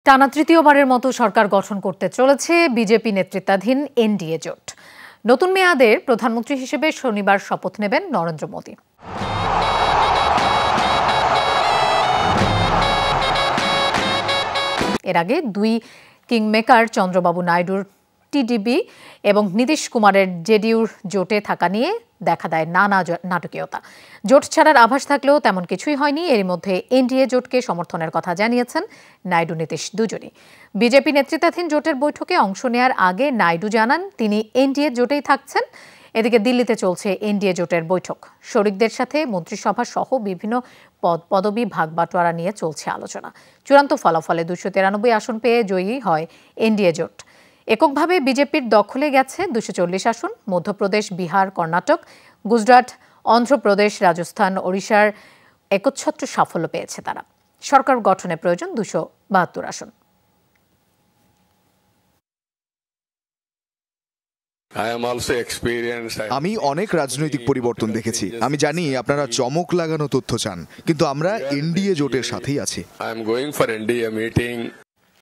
টানা তৃতীয়বারের মতো সরকার গঠন করতে চলেছে বিজেপি নেতৃত্বাধীন এনডিএ জোট। নতুন মেয়াদের প্রধানমন্ত্রী হিসেবে শনিবার শপথ নেবেন নরেন্দ্র মোদি। এর আগে দুই কিংমেকার চন্দ্রবাবু নাইডুর টিডিপি এবং নীতিশ কুমারের জেডিইউর জোটে থাকা নিয়ে দেখা দেয় নানা নাটকীয়তা। জোট ছাড়ার আভাস থাকলেও তেমন কিছুই হয়নি। এরই মধ্যে এনডিএ জোটকে সমর্থনের কথা জানিয়েছেন নাইডু নীতিশ দুজনই। বিজেপি নেতৃত্বাধীন জোটের বৈঠকে অংশ নেয়ার আগে নাইডু জানান তিনি এনডিএ জোটেই থাকছেন। এদিকে দিল্লিতে চলছে এনডিএ জোটের বৈঠক। শরিকদের সাথে মন্ত্রিসভা সহ বিভিন্ন পদবি ভাগবাটোয়ারা নিয়ে চলছে আলোচনা। চূড়ান্ত ফলাফলে 293 আসন পেয়ে জয়ী হয় এনডিএ জোট। এককভাবে বিজেপির দখলে গেছে 240 আসন। মধ্যপ্রদেশ, বিহার, কর্ণাটক, গুজরাট, অন্ধ্রপ্রদেশ, রাজস্থান, ওড়িশার একচ্ছত্র সাফল্য পেয়েছে তারা। সরকার গঠনে প্রয়োজন 272 আসন। আমি অনেক রাজনৈতিক পরিবর্তন দেখেছি। আমি জানি আপনারা চমক লাগানো তথ্য চান, কিন্তু আমরা এনডিএ জোটের সাথেই আছি।